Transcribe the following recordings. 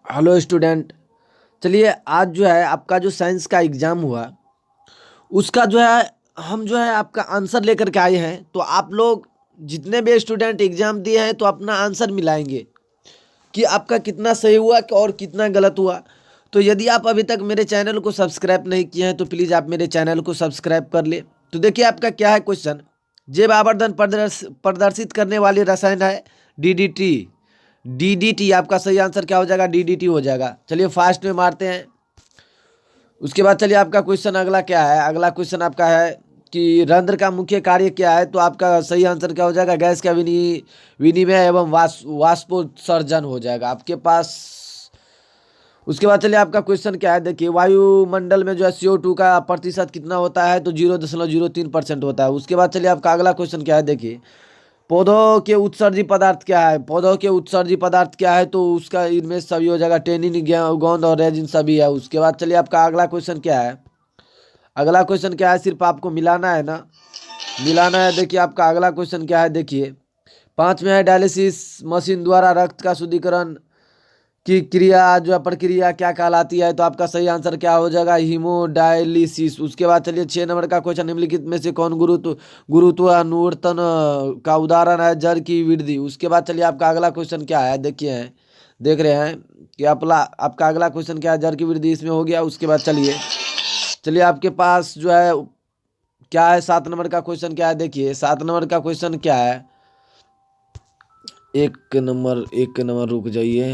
Hello student. चलिए आज जो है आपका जो साइंस का एग्ज़ाम हुआ उसका जो है हम जो है आपका आंसर लेकर के आए हैं। तो आप लोग जितने भी स्टूडेंट एग्ज़ाम दिए हैं तो अपना आंसर मिलाएंगे कि आपका कितना सही हुआ और कितना गलत हुआ। तो यदि आप अभी तक मेरे चैनल को सब्सक्राइब नहीं किए हैं तो प्लीज़ आप मेरे चैनल को सब्सक्राइब कर ले। तो देखिए आपका क्या है क्वेश्चन। जैव आवर्धन प्रदर्शित करने वाली रसायन है डीडीटी। डीडीटी आपका सही आंसर क्या हो जाएगा? डीडीटी हो जाएगा। चलिए फास्ट में मारते हैं। उसके बाद चलिए आपका क्वेश्चन अगला क्या है। अगला क्वेश्चन आपका है कि रंध्र का मुख्य कार्य क्या है। तो आपका सही आंसर क्या हो जाएगा? गैस का विनिमय एवं वाष्पोत्सर्जन हो जाएगा आपके पास। उसके बाद चलिए आपका क्वेश्चन क्या है। देखिए वायुमंडल में जो है CO2 का प्रतिशत कितना होता है? तो 0.03% होता है। उसके बाद चलिए आपका अगला क्वेश्चन क्या है। देखिए पौधों के उत्सर्जी पदार्थ क्या है? पौधों के उत्सर्जी पदार्थ क्या है? तो उसका इनमें सभी हो जाएगा टेनिन गोंद और रेजिन सभी है। उसके बाद चलिए आपका अगला क्वेश्चन क्या है। अगला क्वेश्चन क्या है? सिर्फ आपको मिलाना है ना, मिलाना है। देखिए आपका अगला क्वेश्चन क्या है। देखिए 5 में है डायलिसिस मशीन द्वारा रक्त का शुद्धिकरण की क्रिया जो है प्रक्रिया क्या कहलाती है? तो आपका सही आंसर क्या हो जाएगा? हीमोडायलिसिस। उसके बाद चलिए 6 नंबर का क्वेश्चन, निम्नलिखित में से कौन गुरुत्वानुवर्तन का उदाहरण है? जड़ की वृद्धि। उसके बाद चलिए आपका अगला क्वेश्चन क्या है। देखिए देख रहे हैं कि आपका अगला क्वेश्चन क्या है। जड़ की वृद्धि इसमें हो गया। उसके बाद चलिए चलिए आपके पास जो है क्या है। 7 नंबर का क्वेश्चन क्या है। देखिए 7 नंबर का क्वेश्चन क्या है। एक नंबर रुक जाइए।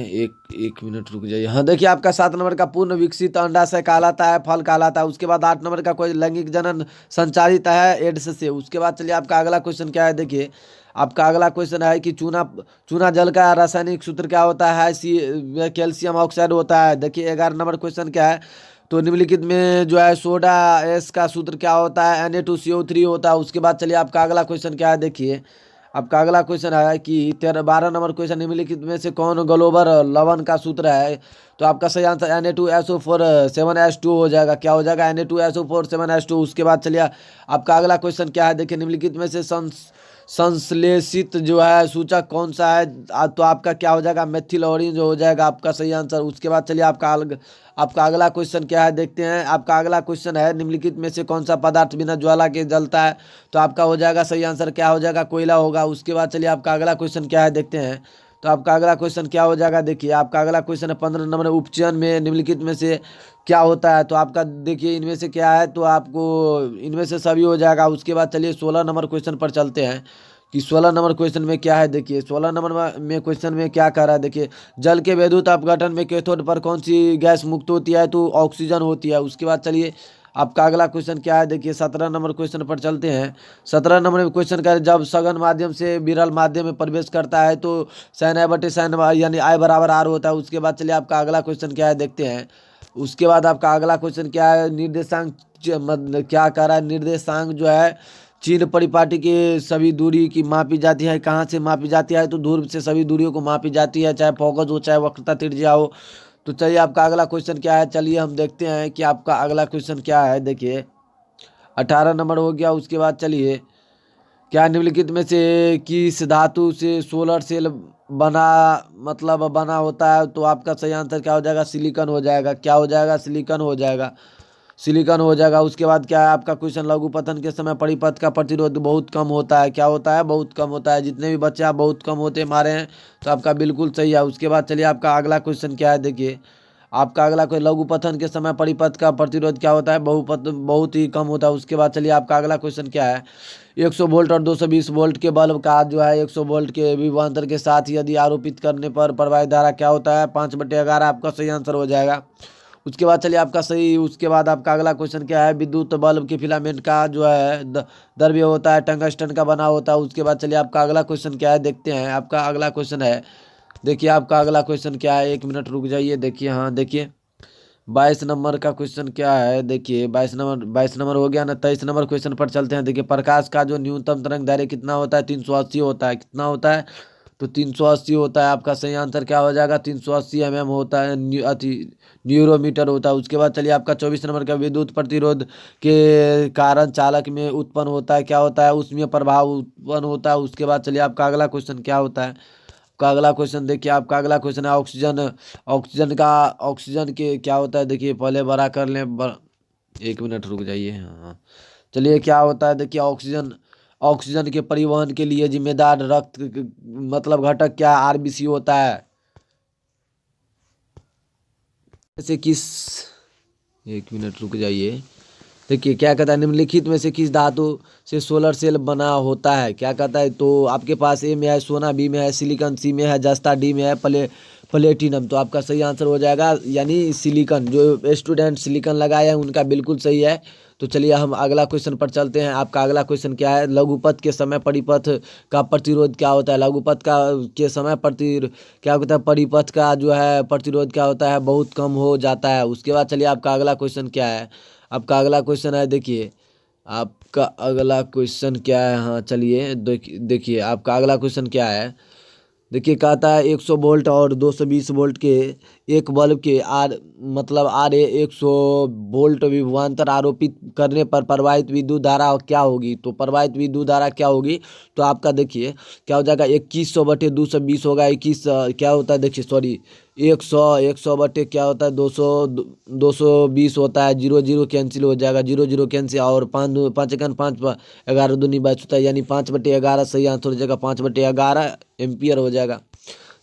एक मिनट रुक जाइए। हाँ देखिए आपका 7 नंबर का पूर्ण विकसित अंडाशय कहलाता है, फल कहलाता है। उसके बाद 8 नंबर का कोई लैंगिक जनन संचालित है एड्स से। उसके बाद चलिए आपका अगला क्वेश्चन क्या है। देखिए आपका अगला क्वेश्चन है कि चूना चूना जल का रासायनिक सूत्र क्या होता है? कैल्शियम ऑक्साइड होता है। देखिए 11 नंबर क्वेश्चन क्या है। तो निम्नलिखित में जो है सोडा एस का सूत्र क्या होता है? Na2CO3 होता है। उसके बाद चलिए आपका अगला क्वेश्चन क्या है। देखिए आपका अगला क्वेश्चन है कि 12 नंबर क्वेश्चन, निम्नलिखित में से कौन ग्लोबल लवण का सूत्र है? तो आपका सही आंसर Na2SO4 7H2 हो जाएगा। क्या हो जाएगा? Na2SO4 7H2। उसके बाद चलिए आपका अगला क्वेश्चन क्या है। देखिए निम्नलिखित में से संश्लेषित जो है सूचक कौन सा है? तो आपका क्या हो जाएगा? मेथिल ऑरेंज हो जाएगा आपका सही आंसर। उसके बाद चलिए आपका अगला क्वेश्चन क्या है देखते हैं। आपका अगला क्वेश्चन है निम्नलिखित में से कौन सा पदार्थ बिना ज्वाला के जलता है? तो आपका हो जाएगा सही आंसर क्या हो जाएगा? कोयला होगा। उसके बाद चलिए आपका अगला क्वेश्चन क्या है देखते हैं। तो आपका अगला क्वेश्चन क्या हो जाएगा। देखिए आपका अगला क्वेश्चन है 15 नंबर, उपचयन में निम्नलिखित में से क्या होता है? तो आपका देखिए इनमें से क्या है, तो आपको इनमें से सभी हो जाएगा। उसके बाद चलिए 16 नंबर क्वेश्चन पर चलते हैं कि 16 नंबर क्वेश्चन में क्या है। देखिए 16 नंबर में क्वेश्चन में क्या कह रहा है। देखिए जल के विद्युत अपघटन में कैथोड पर कौन सी गैस मुक्त होती है? तो ऑक्सीजन होती है। उसके बाद चलिए आपका अगला क्वेश्चन क्या है। देखिए 17 नंबर क्वेश्चन पर चलते हैं। 17 नंबर में क्वेश्चन क्या है, जब सघन माध्यम से विरल माध्यम में प्रवेश करता है तो साइन आई बटे साइन यानी I बराबर R होता है। उसके बाद चलिए आपका अगला क्वेश्चन क्या है देखते हैं। उसके बाद आपका अगला क्वेश्चन क्या है, निर्देशांक क्या कह रहा है। निर्देशांक जो है चिन्ह परिपाटी की सभी दूरी की मापी जाती है। कहाँ से मापी जाती है? तो ध्रुव से सभी दूरियों को मापी जाती है, चाहे फोकस हो चाहे वक्रता त्रिज्या हो। तो चलिए आपका अगला क्वेश्चन क्या है। चलिए हम देखते हैं कि आपका अगला क्वेश्चन क्या है। देखिए 18 नंबर हो गया। उसके बाद चलिए क्या निम्नलिखित में से किस धातु से सोलर सेल बना बना होता है? तो आपका सही आंसर क्या हो जाएगा? सिलिकॉन हो जाएगा। क्या हो जाएगा? सिलिकॉन हो जाएगा। सिलिकॉन हो जाएगा। उसके बाद क्या है आपका क्वेश्चन, लघु पतन के समय परिपथ का प्रतिरोध बहुत कम होता है। क्या होता है? बहुत कम होता है। जितने भी बच्चे आप बहुत कम होते मारे हैं तो आपका बिल्कुल सही है। उसके बाद चलिए आपका अगला क्वेश्चन क्या है। देखिए आपका अगला कोई लघु पतन के समय परिपथ का प्रतिरोध क्या होता है? बहुत ही कम होता है। उसके बाद चलिए आपका अगला क्वेश्चन क्या है। 100 वोल्ट और 220 वोल्ट के बल्ब का जो है 100 वोल्ट के विभवांतर के साथ यदि आरोपित करने पर प्रवाहित धारा क्या होता है? 5/11 आपका सही आंसर हो जाएगा। उसके बाद चलिए आपका सही। उसके बाद आपका अगला क्वेश्चन क्या है। विद्युत बल्ब के फिलामेंट का जो है द्रव्य होता है टंगस्टन का बना होता है। उसके बाद चलिए आपका अगला क्वेश्चन क्या है देखते हैं। आपका अगला क्वेश्चन है, देखिए आपका अगला क्वेश्चन क्या है। एक मिनट रुक जाइए। देखिए हाँ देखिए 22 नंबर का क्वेश्चन क्या है। देखिए 22 नंबर हो गया ना। 23 नंबर क्वेश्चन पर चलते हैं। देखिए प्रकाश का जो न्यूनतम तरंग दैर्घ्य कितना होता है? 380 होता है। कितना होता है? तो 380 होता है। आपका सही आंसर क्या हो जाएगा? 380 होता है। न्यूरोमीटर होता है। उसके बाद चलिए आपका 24 नंबर का विद्युत प्रतिरोध के कारण चालक में उत्पन्न होता है क्या होता है? उसमें प्रभाव उत्पन्न होता है। उसके बाद चलिए आपका अगला क्वेश्चन क्या होता है। आपका अगला क्वेश्चन देखिए, आपका अगला क्वेश्चन है ऑक्सीजन। ऑक्सीजन के क्या होता है देखिए, पहले बड़ा कर लें। 1 मिनट रुक जाइए। हाँ चलिए, क्या होता है देखिए, ऑक्सीजन ऑक्सीजन के परिवहन के लिए जिम्मेदार रक्त मतलब घटक क्या है, आरबीसी होता है। जैसे किस 1 मिनट रुक जाइए। देखिए क्या कहता है, निम्नलिखित में से किस धातु से सोलर सेल बना होता है, क्या कहता है। तो आपके पास ए में है सोना, बी में है सिलिकॉन, सी में है जस्ता, डी में है प्लेटिनम। तो आपका सही आंसर हो जाएगा यानी सिलिकॉन। जो स्टूडेंट सिलिकॉन लगाए हैं उनका बिल्कुल सही है। तो चलिए हम अगला क्वेश्चन पर चलते हैं। आपका अगला क्वेश्चन क्या है, लघुपथ के समय परिपथ का प्रतिरोध क्या होता है। लघुपथ का के समय क्या होता है, परिपथ का जो है प्रतिरोध क्या होता है, बहुत कम हो जाता है। उसके बाद चलिए आपका अगला क्वेश्चन क्या है। आपका अगला क्वेश्चन है देखिए, आपका अगला क्वेश्चन क्या है। हाँ चलिए देखिए आपका अगला क्वेश्चन क्या है। देखिए कहता है 100 वोल्ट और 220 वोल्ट के एक बल्ब के आर ए 100 वोल्ट विभवांतर आरोपित करने पर प्रवाहित विद्युत धारा क्या होगी। तो प्रवाहित विद्युत धारा क्या होगी, तो आपका देखिए क्या हो जाएगा, 2100/220 होगा। 21 क्या होता है देखिए, सॉरी 100 बटे क्या होता है, 220 होता है। 0 0 कैंसिल हो जाएगा, 0 0 कैंसिल, और 5 5 1 5 11 दूनी 22 होता है, यानी 5/11 सही आंसर हो जाएगा। 5/11 एम्पियर हो जाएगा।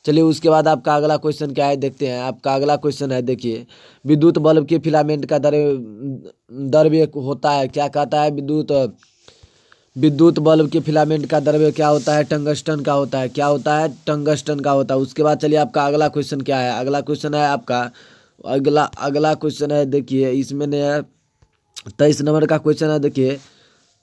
चलिए उसके बाद आपका अगला क्वेश्चन क्या है देखते हैं। आपका अगला क्वेश्चन है देखिए, विद्युत बल्ब के फिलामेंट का द्रव्य होता है, क्या कहता है। विद्युत बल्ब के फिलामेंट का द्रव्य क्या होता है, टंगस्टन का होता है। क्या होता है, टंगस्टन का होता है। उसके बाद चलिए आपका अगला क्वेश्चन क्या है। अगला क्वेश्चन है आपका अगला क्वेश्चन है देखिए, इसमें ने 23 नंबर का क्वेश्चन है देखिए।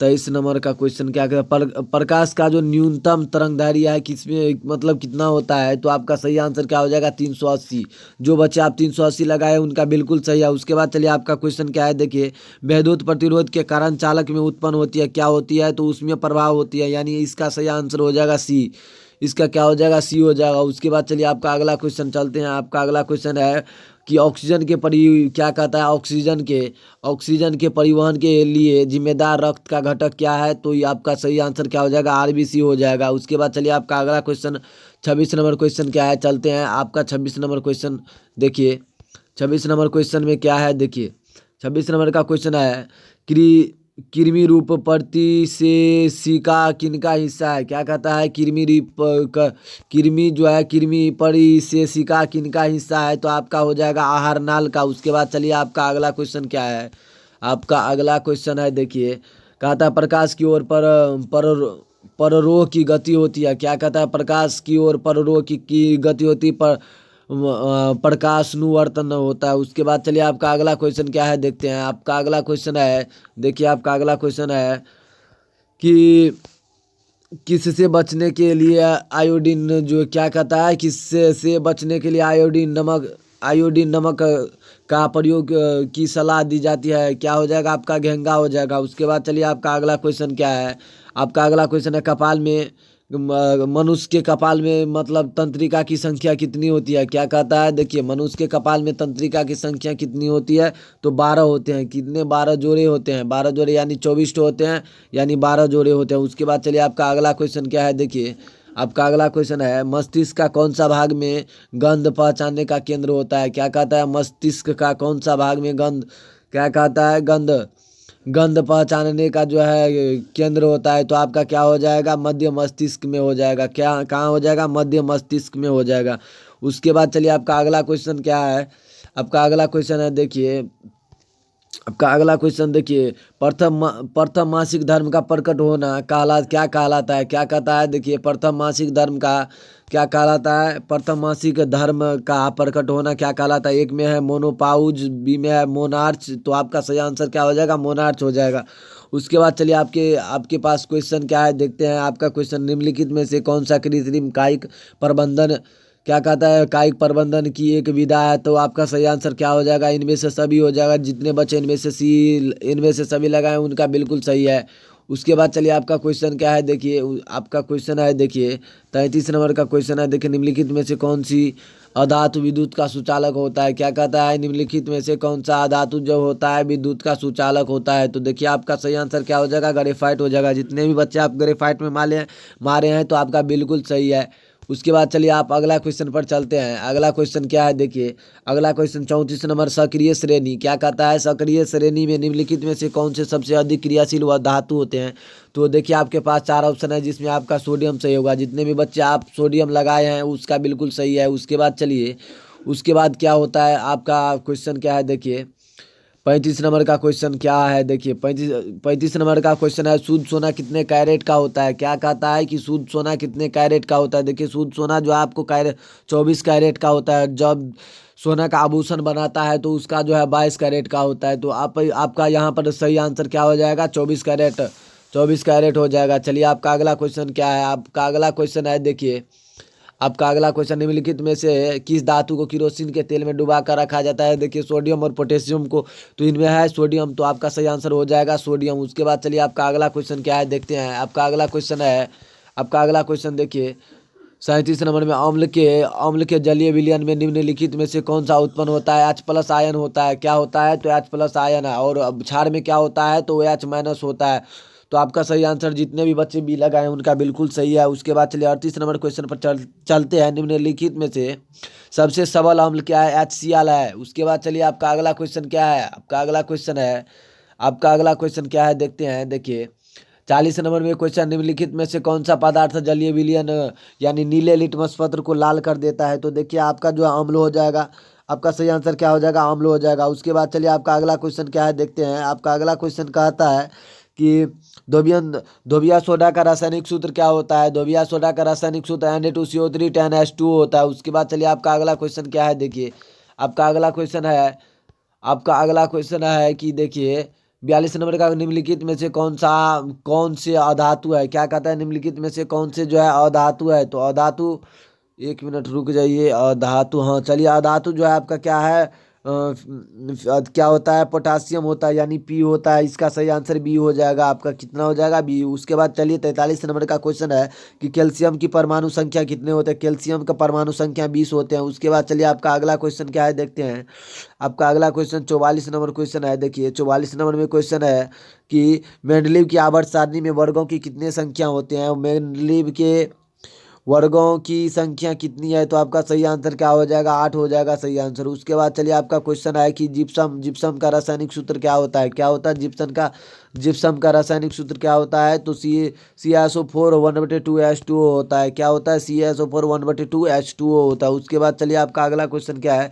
23 नंबर का क्वेश्चन क्या कहता है, प्रकाश का जो न्यूनतम तरंग दैर्घ्य है किसमें मतलब कितना होता है। तो आपका सही आंसर क्या हो जाएगा, 380। जो बच्चे आप 380 लगाए उनका बिल्कुल सही है। उसके बाद चलिए आपका क्वेश्चन क्या है देखिए, विद्युत प्रतिरोध के कारण चालक में उत्पन्न होती है क्या होती है। तो उसमें प्रभाव होती है, यानी इसका सही आंसर हो जाएगा सी। इसका क्या हो जाएगा, सी हो जाएगा। उसके बाद चलिए आपका अगला क्वेश्चन चलते हैं। आपका अगला क्वेश्चन है कि ऑक्सीजन के क्या कहता है, ऑक्सीजन के परिवहन के लिए जिम्मेदार रक्त का घटक क्या है। तो ये आपका सही आंसर क्या हो जाएगा, आरबीसी हो जाएगा। उसके बाद चलिए आपका अगला क्वेश्चन 26 नंबर क्वेश्चन क्या है, चलते हैं। आपका 26 नंबर क्वेश्चन देखिए, 26 नंबर क्वेश्चन में क्या है देखिए, 26 नंबर का क्वेश्चन है कृमि रूप परिसेशिका किनका हिस्सा है। क्या कहता है, कृमि जो है कृमि परिसेशिका किनका हिस्सा है। तो आपका हो जाएगा आहार नाल का। उसके बाद चलिए आपका अगला क्वेश्चन क्या है। आपका अगला क्वेश्चन है देखिए, कहता है प्रकाश की ओर परारोह की गति होती है। क्या कहता है, प्रकाश की ओर परारोह की गति होती पर प्रकाशानुवर्तन होता है। उसके बाद चलिए आपका अगला क्वेश्चन क्या है देखते हैं। आपका अगला क्वेश्चन है देखिए, आपका अगला क्वेश्चन है कि किससे बचने के लिए आयोडीन जो क्या कहता है, किससे से बचने के लिए आयोडीन नमक का प्रयोग की सलाह दी जाती है। क्या हो जाएगा, आपका घेंगा हो जाएगा। उसके बाद चलिए आपका अगला क्वेश्चन क्या है। आपका अगला क्वेश्चन है कपाल में मनुष्य के कपाल में मतलब तंत्रिका की संख्या कितनी होती है। क्या कहता है देखिए, मनुष्य के कपाल में तंत्रिका की संख्या कितनी होती है। तो 12 होते हैं। कितने, 12 जोड़े होते हैं। 12 जोड़े यानी 24 होते हैं, यानी 12 जोड़े होते हैं। उसके बाद चलिए आपका अगला क्वेश्चन क्या है देखिए। आपका अगला क्वेश्चन है मस्तिष्क का कौन सा भाग में गंध पहचानने का केंद्र होता है। क्या कहता है, मस्तिष्क का कौन सा भाग में गंध क्या कहता है गंध पहचानने का जो है केंद्र होता है। तो आपका क्या हो जाएगा, मध्य मस्तिष्क में हो जाएगा। क्या कहाँ हो जाएगा, मध्य मस्तिष्क में हो जाएगा। उसके बाद चलिए आपका अगला क्वेश्चन क्या है। आपका अगला क्वेश्चन है देखिए, आपका अगला क्वेश्चन देखिए, प्रथम मासिक धर्म का प्रकट होना क्या कहलाता है। क्या कहता है देखिए, प्रथम मासिक धर्म का क्या कहलाता है, प्रथम मासिक धर्म का प्रकट होना क्या कहलाता है। एक में है मोनोपाउज, बी में है मोनार्च। तो आपका सही आंसर क्या हो जाएगा, मोनार्च हो जाएगा। उसके बाद चलिए आपके आपके पास क्वेश्चन क्या है देखते हैं। आपका क्वेश्चन, निम्नलिखित में से कौन सा कृत्रिम कायिक प्रबंधन क्या कहता है, कायिक प्रबंधन की एक विधा है। तो आपका सही आंसर क्या हो जाएगा, इनमें से सभी हो जाएगा। जितने बच्चे इनमें से सभी लगाए उनका बिल्कुल सही है। उसके बाद चलिए आपका क्वेश्चन क्या है देखिए। आपका क्वेश्चन है देखिए, 33 नंबर का क्वेश्चन है देखिए, निम्नलिखित में से कौन सी अधातु विद्युत का सुचालक होता है। क्या कहता है, निम्नलिखित में से कौन सा अधातु जो होता है विद्युत का सुचालक होता है। तो देखिए आपका सही आंसर क्या हो जाएगा, ग्रेफाइट हो जाएगा। जितने भी बच्चे आप ग्रेफाइट में मारे हैं तो आपका बिल्कुल सही है। उसके बाद चलिए आप अगला क्वेश्चन पर चलते हैं। अगला क्वेश्चन क्या है देखिए, अगला क्वेश्चन 34 नंबर, सक्रिय श्रेणी। क्या कहता है, सक्रिय श्रेणी में निम्नलिखित में से कौन से सबसे अधिक क्रियाशील व धातु होते हैं। तो देखिए आपके पास 4 ऑप्शन है, जिसमें आपका सोडियम सही होगा। जितने भी बच्चे आप सोडियम लगाए हैं उसका बिल्कुल सही है। उसके बाद चलिए, उसके बाद क्या होता है आपका क्वेश्चन क्या है देखिए, 35 नंबर का क्वेश्चन क्या है देखिए, 35 नंबर का क्वेश्चन है, शुद्ध सोना कितने कैरेट का होता है। क्या कहता है कि शुद्ध सोना कितने कैरेट का होता है। देखिए शुद्ध सोना जो है आपको कैरेट 24 कैरेट का होता है। जब सोना का आभूषण बनाता है तो उसका जो है 22 कैरेट का होता है। तो आपका यहाँ पर सही आंसर क्या हो जाएगा, 24 कैरेट, 24 कैरेट हो जाएगा। चलिए आपका अगला क्वेश्चन क्या है, आपका अगला क्वेश्चन है देखिए, आपका अगला क्वेश्चन, निम्नलिखित में से किस धातु को किरोसिन के तेल में डुबा कर रखा जाता है। देखिए सोडियम और पोटेशियम को, तो इनमें है सोडियम, तो आपका सही आंसर हो जाएगा सोडियम। उसके बाद चलिए आपका अगला क्वेश्चन क्या है देखते हैं। आपका अगला क्वेश्चन है, आपका अगला क्वेश्चन देखिए 37 नंबर में, अम्ल के जलीय विलयन में निम्नलिखित में से कौन सा उत्पन्न होता है। H+ आयन होता है। क्या होता है, तो H+ आयन है। और अब क्षार में क्या होता है, तो H- होता है। तो आपका सही आंसर, जितने भी बच्चे बी लगाए हैं उनका बिल्कुल सही है। उसके बाद चलिए 38 नंबर क्वेश्चन पर चलते हैं। निम्नलिखित में से सबसे सबल अम्ल क्या है, HCl है। उसके बाद चलिए आपका अगला क्वेश्चन क्या है, आपका अगला क्वेश्चन है, आपका अगला क्वेश्चन क्या है देखते हैं। देखिए 40 नंबर में क्वेश्चन, निम्नलिखित में से कौन सा पदार्थ जलीय विलयन यानी नीले लिटमस पत्र को लाल कर देता है। तो देखिए आपका जो है अम्ल हो जाएगा। आपका सही आंसर क्या हो जाएगा, अम्ल हो जाएगा। उसके बाद चलिए आपका अगला क्वेश्चन क्या है देखते हैं। आपका अगला क्वेश्चन कहता है कि धोबिया सोडा का रासायनिक सूत्र क्या होता है। धोबिया सोडा का रासायनिक सूत्र Na2CO3 10H2O होता है। उसके बाद चलिए आपका अगला क्वेश्चन क्या है देखिए, आपका अगला क्वेश्चन है, आपका अगला क्वेश्चन है कि देखिए 42 नंबर का, निम्नलिखित में से कौन से अधातु है। क्या कहता है, निम्नलिखित में से कौन से जो है अधातु है। तो अधातु, एक मिनट रुक जाइए, अधातु, हाँ चलिए अधातु जो है आपका क्या है, क्या होता है, पोटासियम होता है, यानी पी होता है। इसका सही आंसर बी हो जाएगा। आपका कितना हो जाएगा, बी। उसके बाद चलिए 43 नंबर का क्वेश्चन है कि कैल्शियम की परमाणु संख्या कितने होते हैं। कैल्शियम का परमाणु संख्या 20 होते हैं। उसके बाद चलिए आपका अगला क्वेश्चन क्या है देखते हैं। आपका अगला क्वेश्चन 44 नंबर क्वेश्चन है देखिए, 44 नंबर में क्वेश्चन है कि मेंडलीव की आवर्त सारणी में वर्गों की कितने संख्या होते हैं। मेंडलीव के वर्गों की संख्या कितनी है। तो आपका सही आंसर क्या हो जाएगा, 8 हो जाएगा सही आंसर। उसके बाद चलिए आपका क्वेश्चन है कि जिप्सम का रासायनिक सूत्र क्या होता है। क्या होता है जिप्सम का रासायनिक सूत्र क्या होता है। तो CaSO4 1/2H2O होता है। क्या होता है, CaSO4 1/2H2O होता है। उसके बाद चलिए आपका अगला क्वेश्चन क्या है,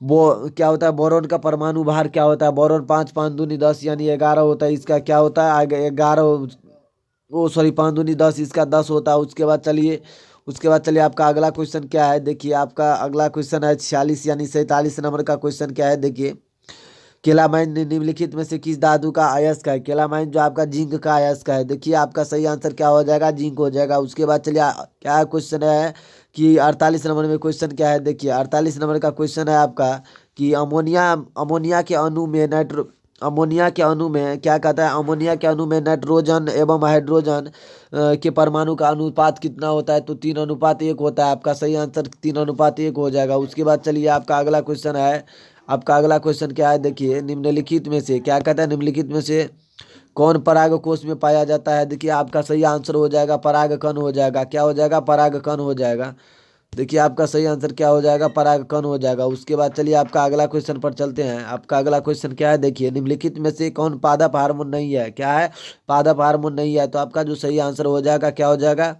वो क्या होता है, बोरोन का परमाणु भार क्या होता है। बोरोन 5 5 दूनी 10 यानी 11 होता है। इसका क्या होता है, 11, ओ सॉरी 5 दूनी 10, इसका 10 होता है। उसके बाद चलिए आपका अगला क्वेश्चन क्या है देखिए, आपका अगला क्वेश्चन है 46 यानी 47 नंबर का क्वेश्चन क्या है देखिए, केलामाइन निम्नलिखित में से किस धातु का अयस्क है। केलामाइन जो आपका जिंक का अयस्क है। देखिए आपका सही आंसर क्या हो जाएगा, जिंक हो जाएगा। उसके बाद चलिए क्या क्वेश्चन है कि 48 नंबर में क्वेश्चन क्या है देखिए, 48 नंबर का क्वेश्चन है आपका कि अमोनिया के अणु में क्या कहता है, अमोनिया के अणु में नाइट्रोजन एवं हाइड्रोजन के परमाणु का अनुपात कितना होता है। तो 3:1 होता है। आपका सही आंसर 3:1 हो जाएगा। उसके बाद चलिए आपका अगला क्वेश्चन है, आपका अगला क्वेश्चन क्या है देखिए, निम्नलिखित में से क्या कहता है, निम्नलिखित में से कौन पराग कोष में पाया जाता है। देखिए आपका सही आंसर हो जाएगा परागकण हो जाएगा। क्या हो जाएगा, परागकण हो जाएगा। देखिए आपका सही आंसर क्या हो जाएगा, परागकण हो जाएगा। उसके बाद चलिए आपका अगला क्वेश्चन पर चलते हैं। आपका अगला क्वेश्चन क्या है देखिए, निम्नलिखित में से कौन पादप हार्मोन नहीं है। क्या है, पादप हार्मोन नहीं है। तो आपका जो सही आंसर हो जाएगा, क्या हो जाएगा,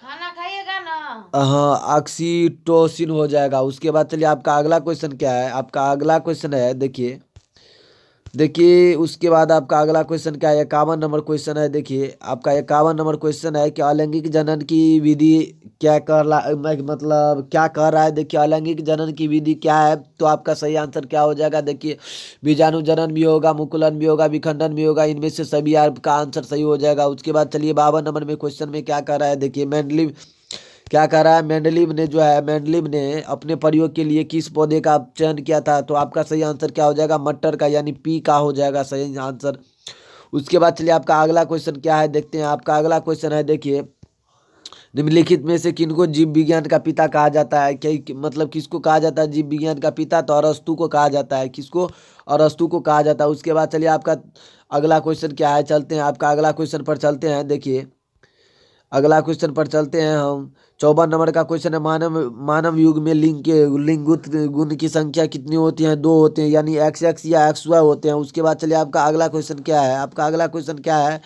खाना खाइएगा ना। हाँ ऑक्सीटोसिन हो जाएगा। उसके बाद चलिए आपका अगला क्वेश्चन क्या है, आपका अगला क्वेश्चन है देखिए उसके बाद आपका अगला क्वेश्चन क्या है, 51 नंबर क्वेश्चन है। देखिए आपका 51 नंबर क्वेश्चन है कि अलैंगिक जनन की विधि क्या कर रहा, मतलब क्या कर रहा है। देखिए अलैंगिक जनन की विधि क्या है। तो आपका सही आंसर क्या हो जाएगा देखिए, बीजाणु जनन भी होगा, मुकुलन भी होगा, विखंडन भी होगा। इनमें से सभी आपका आंसर सही हो जाएगा। उसके बाद चलिए 52 नंबर में क्वेश्चन में क्या कर रहा है देखिए, मेंडलीव क्या कर रहा है, मेंडलीव ने अपने प्रयोग के लिए किस पौधे का चयन किया था। तो आपका सही आंसर क्या हो जाएगा, मटर का, यानी पी का हो जाएगा सही आंसर। उसके बाद चलिए आपका अगला क्वेश्चन क्या है देखते हैं। आपका अगला क्वेश्चन है देखिए, निम्नलिखित में से किनको जीव विज्ञान का पिता कहा जाता है। मतलब किसको कहा जाता है जीव विज्ञान का पिता। तो अरस्तु को कहा जाता है। किसको, अरस्तु को कहा जाता है। उसके बाद चलिए आपका अगला क्वेश्चन क्या है, चलते हैं आपका अगला क्वेश्चन पर चलते हैं देखिए, अगला क्वेश्चन पर चलते हैं हम। 54 नंबर का क्वेश्चन है, मानव मानव युग में लिंग के लिंगुत गुण की संख्या कितनी होती है? 2 होते हैं, यानी XX या XY होते हैं। उसके बाद चलिए आपका अगला क्वेश्चन क्या है? आपका अगला क्वेश्चन क्या है?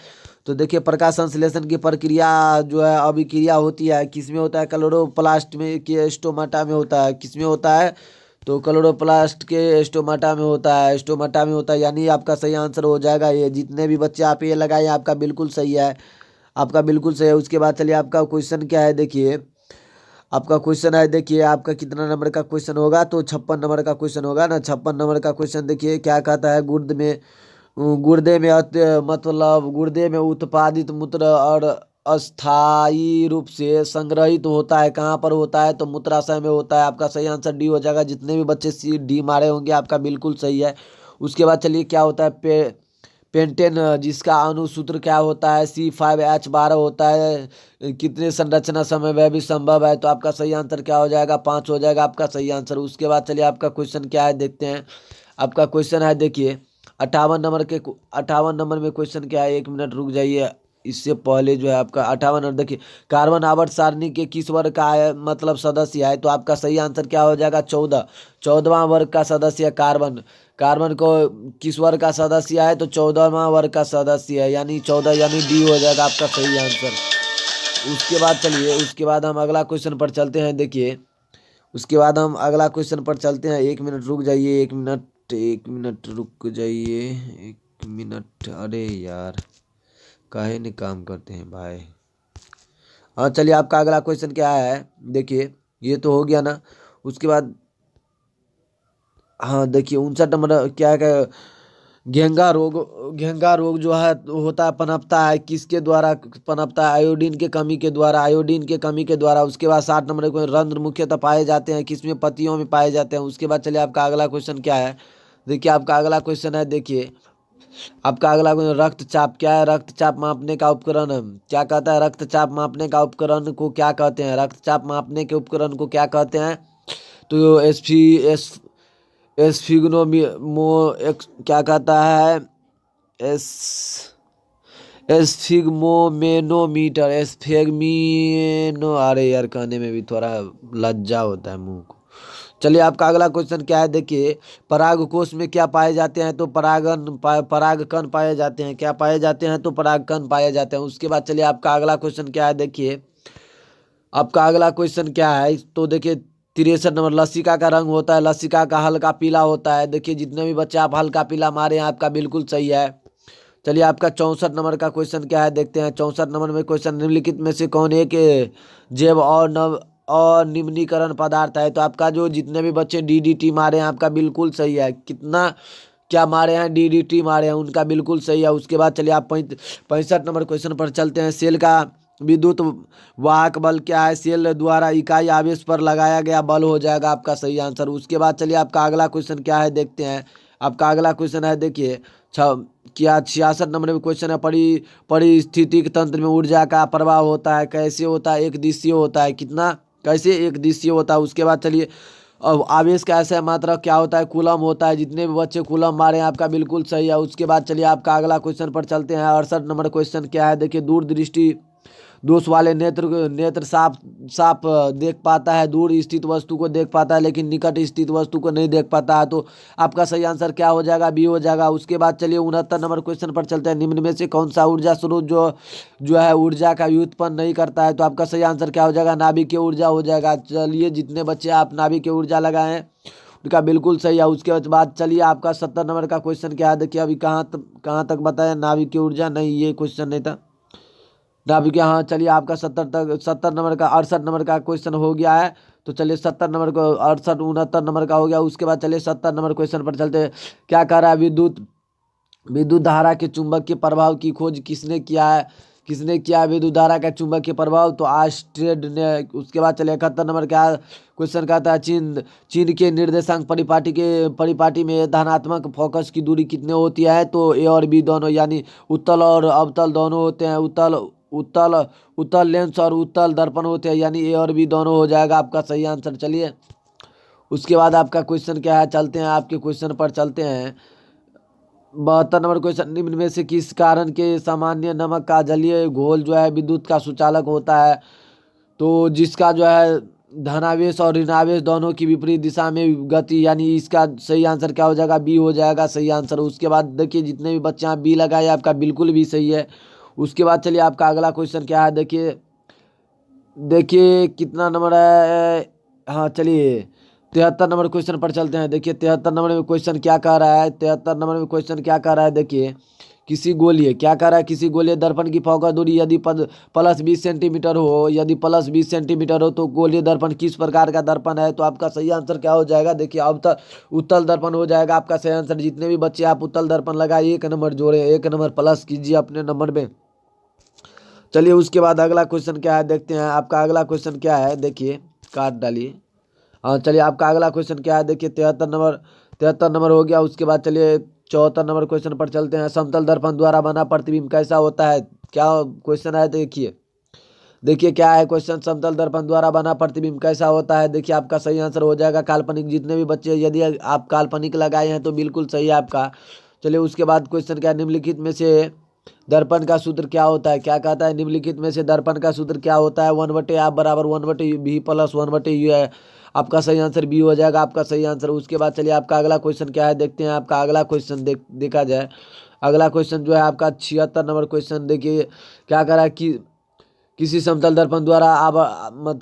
तो देखिए, प्रकाश संश्लेषण की प्रक्रिया जो है अभिक्रिया होती है किसमें होता है? क्लोरोप्लास्ट में के स्टोमाटा में होता है। किसमें होता है? तो क्लोरोप्लास्ट के स्टोमाटा में होता है, स्टोमाटा में होता है, यानी आपका सही आंसर हो जाएगा ये। जितने भी बच्चे आप ये लगाए आपका बिल्कुल सही है, आपका बिल्कुल सही है। उसके बाद चलिए आपका क्वेश्चन क्या है? देखिए आपका क्वेश्चन है, देखिए आपका कितना नंबर का क्वेश्चन होगा? तो 56 नंबर का क्वेश्चन होगा ना। 56 नंबर का क्वेश्चन देखिए क्या कहता है? गुर्दे में मतलब गुर्दे में उत्पादित मूत्र और अस्थायी रूप से संग्रहित होता है, कहाँ पर होता है? तो मूत्राशय में होता है। आपका सही आंसर डी हो जाएगा। जितने भी बच्चे सी डी मारे होंगे आपका बिल्कुल सही है। उसके बाद चलिए क्या होता है? पेंटेन, जिसका अणुसूत्र क्या होता है? C5H12 होता है। कितने संरचना समय वह भी संभव है? तो आपका सही आंसर क्या हो जाएगा? 5 हो जाएगा आपका सही आंसर। उसके बाद चलिए आपका क्वेश्चन क्या है देखते हैं। आपका क्वेश्चन है देखिए 58 नंबर में क्वेश्चन क्या है? 1 मिनट रुक जाइए। इससे पहले जो है आपका 58 नंबर देखिए, कार्बन आवर्त सारणी के किस वर्ग का है मतलब सदस्य है? तो आपका सही आंसर क्या हो जाएगा? 14। 14वां वर्ग का सदस्य है कार्बन। कार्बन को किस वर्ग का सदस्य है? तो 14वां वर्ग का सदस्य है, यानी 14, यानी डी हो जाएगा आपका सही आंसर। उसके बाद चलिए, उसके बाद हम अगला क्वेश्चन पर चलते हैं। देखिए उसके बाद हम अगला क्वेश्चन पर चलते हैं। 1 मिनट रुक जाइए, 1 मिनट, 1 मिनट रुक जाइए, 1 मिनट। अरे यार, काहे नहीं काम करते हैं भाई। हाँ चलिए, आपका अगला क्वेश्चन क्या है? देखिए ये तो हो गया ना। उसके बाद हाँ देखिए 59 नंबर क्या है? घेंगा रोग जो है होता है, पनपता है किसके द्वारा पनपता है? आयोडीन के कमी के द्वारा, आयोडीन के कमी के द्वारा। उसके बाद 60 नंबर को रंध्र मुख्यतः पाए जाते हैं किसमें? पत्तियों में पाए जाते हैं। उसके बाद चलिए आपका अगला क्वेश्चन क्या है? देखिए आपका अगला क्वेश्चन है, देखिए आपका अगला क्वेश्चन, रक्तचाप क्या है? रक्तचाप मापने का उपकरण क्या कहता है? रक्तचाप मापने का उपकरण को क्या कहते हैं? रक्तचाप मापने के उपकरण को क्या कहते हैं? तो एस्फिग्नोमी मो क्या कहता है? एस एस्फिग्मोमेनोमीटर, एस्फेगमीनो, अरे यार कहने में भी थोड़ा लज्जा होता है मुंह को। चलिए आपका अगला क्वेश्चन क्या है? देखिए परागकोश में क्या पाए जाते हैं? तो परागकण पाए जाते हैं। क्या पाए जाते हैं? तो परागकण पाए जाते हैं। उसके बाद चलिए आपका अगला क्वेश्चन क्या है? देखिए आपका अगला क्वेश्चन क्या है? तो देखिए 63 नंबर, लसिका का रंग होता है, लसिका का हल्का पीला होता है। देखिए जितने भी बच्चे आप हल्का पीला मारे हैं आपका बिल्कुल सही है। चलिए आपका 64 नंबर का क्वेश्चन क्या है? देखते हैं 64 नंबर में क्वेश्चन, निम्नलिखित में से कौन एक जैव और नव और निम्नीकरण पदार्थ है? तो आपका जो जितने भी बच्चे DDT मारे हैं आपका बिल्कुल सही है। कितना क्या मारे हैं? DDT मारे हैं, उनका बिल्कुल सही है। उसके बाद चलिए आप 65 नंबर क्वेश्चन पर चलते हैं। सेल का विद्युत वाहक बल क्या है? सेल द्वारा इकाई आवेश पर लगाया गया बल हो जाएगा आपका सही आंसर। उसके बाद चलिए आपका अगला क्वेश्चन क्या है? देखते हैं। आपका अगला क्वेश्चन है देखिए क्या 66 नंबर में क्वेश्चन है, परिस्थितिक तंत्र में ऊर्जा का प्रवाह होता है कैसे होता है? एक दिशीय होता है। कितना? कैसे? एक दिशीय होता है। उसके बाद चलिए अब आवेश का ऐसा मात्रा क्या होता है? कूलम होता है। जितने भी बच्चे कूलम मारे हैं आपका बिल्कुल सही है। उसके बाद चलिए आपका अगला क्वेश्चन पर चलते हैं। 68 नंबर क्वेश्चन क्या है? देखिए दूरदृष्टि दोष वाले नेत्र साफ साफ देख पाता है, दूर स्थित वस्तु को देख पाता है लेकिन निकट स्थित वस्तु को नहीं देख पाता है। तो आपका सही आंसर क्या हो जाएगा? बी हो जाएगा। उसके बाद चलिए 69 नंबर क्वेश्चन पर चलते हैं। निम्न में से कौन सा ऊर्जा स्रोत जो जो है ऊर्जा का व्युत्पन्न नहीं करता है? तो आपका सही आंसर क्या हो जाएगा? नाभिकीय ऊर्जा हो जाएगा। चलिए जितने बच्चे आप नाभिकीय ऊर्जा लगाए हैं उनका बिल्कुल सही है। उसके बाद चलिए आपका 70 नंबर का क्वेश्चन क्या है? देखिए अभी कहाँ तक बताया? नाभिकीय ऊर्जा नहीं, ये क्वेश्चन नहीं था नाभिकीय। हाँ चलिए आपका 70 नंबर का 68 नंबर का क्वेश्चन हो गया है। तो चलिए 70 नंबर को 69 नंबर का हो गया। उसके बाद चलिए 70 नंबर क्वेश्चन पर चलते हैं। क्या कह रहा है? विद्युत धारा के चुंबकीय प्रभाव की खोज किसने किया है? किसने किया है विद्युत धारा का चुंबकीय प्रभाव? तो आर्मस्ट्रेड ने। उसके बाद चलिए 71 नंबर का क्वेश्चन कहता है, चीन के निर्देशांक परिपाटी में धनात्मक फोकस की दूरी कितने होती है? तो ए और बी दोनों, यानी उत्तल और अवतल दोनों होते हैं। उत्तल उत्तल लेंस और उत्तल दर्पण होते हैं, यानी ए और बी दोनों हो जाएगा आपका सही आंसर। चलिए उसके बाद आपका क्वेश्चन क्या है? चलते हैं आपके क्वेश्चन पर चलते हैं। 72 नंबर क्वेश्चन, निम्न में से किस कारण के सामान्य नमक का जलीय घोल जो है विद्युत का सुचालक होता है? तो जिसका जो है धनावेश और ऋणावेश दोनों की विपरीत दिशा में गति, यानी इसका सही आंसर क्या हो जाएगा? बी हो जाएगा सही आंसर। उसके बाद देखिए जितने भी बच्चे यहाँ बी लगाए आपका बिल्कुल भी सही है। उसके बाद चलिए आपका अगला क्वेश्चन क्या है, देखिए देखिए कितना नंबर है। हाँ चलिए 73 नंबर क्वेश्चन पर चलते हैं। देखिए 73 नंबर में क्वेश्चन क्या कह रहा है, 73 नंबर में क्वेश्चन क्या कह रहा है, देखिए किसी गोलीय क्या कह रहा है, किसी गोलीय दर्पण की फोकस दूरी यदि प्लस 20 सेंटीमीटर हो, यदि प्लस 20 सेंटीमीटर हो तो गोलीय दर्पण किस प्रकार का दर्पण है? तो आपका सही आंसर क्या हो जाएगा? देखिए अब तक उत्तल दर्पण हो जाएगा आपका सही आंसर। जितने भी बच्चे आप उत्तल दर्पण लगाए 1 नंबर जोड़े, 1 नंबर प्लस कीजिए अपने नंबर में। चलिए उसके बाद अगला क्वेश्चन क्या है देखते हैं। आपका अगला क्वेश्चन क्या है, देखिए काट डालिए। हाँ चलिए आपका अगला क्वेश्चन क्या है, देखिए 73 नंबर हो गया। उसके बाद चलिए 74 नंबर क्वेश्चन पर चलते हैं। समतल दर्पण द्वारा बना प्रतिबिंब कैसा होता है? क्या क्वेश्चन है देखिए, देखिए क्या है क्वेश्चन, समतल दर्पण द्वारा बना प्रतिबिंब कैसा होता है? देखिए आपका सही आंसर हो जाएगा काल्पनिक। जितने भी बच्चे यदि आप काल्पनिक लगाए हैं तो बिल्कुल सही है आपका। चलिए उसके बाद क्वेश्चन क्या, निम्नलिखित में से दर्पण का सूत्र क्या होता है? क्या कहता है, निम्नलिखित में से दर्पण का सूत्र क्या होता है? 1/आप बराबर 1/v प्लस 1/u है। आपका सही आंसर बी हो जाएगा आपका सही आंसर। उसके बाद चलिए आपका अगला क्वेश्चन क्या है देखते हैं। आपका अगला क्वेश्चन देखा जाए, अगला क्वेश्चन जो है आपका 76 नंबर क्वेश्चन। देखिए क्या करा कि किसी समतल दर्पण द्वारा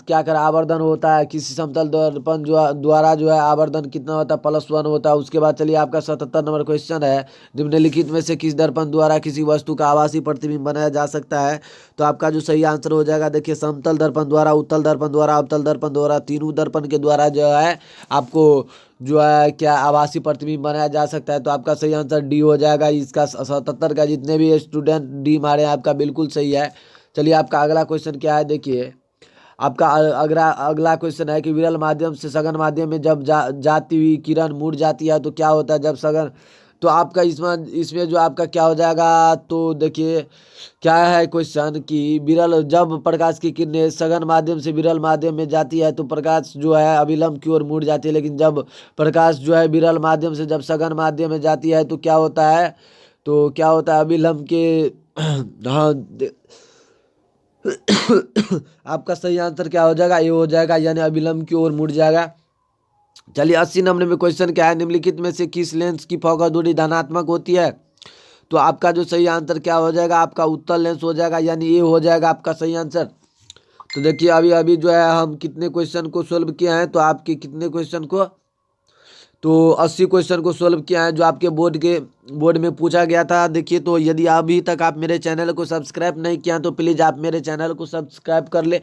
क्या करा आवर्धन होता है, किसी समतल दर्पण द्वारा जो है आवर्धन कितना होता है? +1 होता है। उसके बाद चलिए आपका 77 नंबर क्वेश्चन है, निम्नलिखित में से किस दर्पण द्वारा किसी वस्तु का आभासी प्रतिबिंब बनाया जा सकता है? तो आपका जो सही आंसर हो जाएगा, देखिए समतल दर्पण द्वारा, उत्तल दर्पण द्वारा, अवतल दर्पण द्वारा, तीनों दर्पण के द्वारा जो है आपको जो है क्या आभासी प्रतिबिंब बनाया जा सकता है। तो आपका सही आंसर डी हो जाएगा। इसका 77 का जितने भी स्टूडेंट डी मारे हैं आपका बिल्कुल सही है। चलिए आपका अगला क्वेश्चन क्या है, देखिए आपका अगला अगला क्वेश्चन है कि विरल माध्यम से सघन माध्यम में जब जाती हुई किरण मुड़ जाती है तो क्या होता है जब सघन? तो आपका इसमें इसमें जो आपका क्या हो जाएगा, तो देखिए क्या है क्वेश्चन कि विरल जब प्रकाश की किरणें सघन माध्यम से विरल माध्यम में जाती है तो प्रकाश जो है अभिलंब की ओर मुड़ जाती है, लेकिन जब प्रकाश जो है विरल माध्यम से जब सघन माध्यम में जाती है तो क्या होता है? तो क्या होता है अभिलंब के हाँ आपका सही आंसर क्या हो जाएगा? ये हो जाएगा, यानी अभिलंब की ओर मुड़ जाएगा। चलिए 80 नंबर में क्वेश्चन क्या है, निम्नलिखित में से किस लेंस की फोकस दूरी धनात्मक होती है? तो आपका जो सही आंसर क्या हो जाएगा? आपका उत्तल लेंस हो जाएगा, यानी ये हो जाएगा आपका सही आंसर। तो देखिए अभी अभी जो है हम कितने क्वेश्चन को सोल्व किए हैं, तो आपके कितने क्वेश्चन को, तो 80 क्वेश्चन को सोल्व किया है जो आपके बोर्ड में पूछा गया था। देखिए तो यदि अभी तक आप मेरे चैनल को सब्सक्राइब नहीं किया तो प्लीज़ आप मेरे चैनल को सब्सक्राइब कर ले,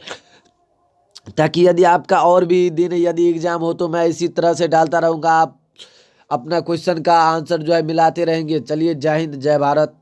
ताकि यदि आपका और भी दिन यदि एग्जाम हो तो मैं इसी तरह से डालता रहूँगा, आप अपना क्वेश्चन का आंसर जो है मिलाते रहेंगे। चलिए जय हिंद जय भारत।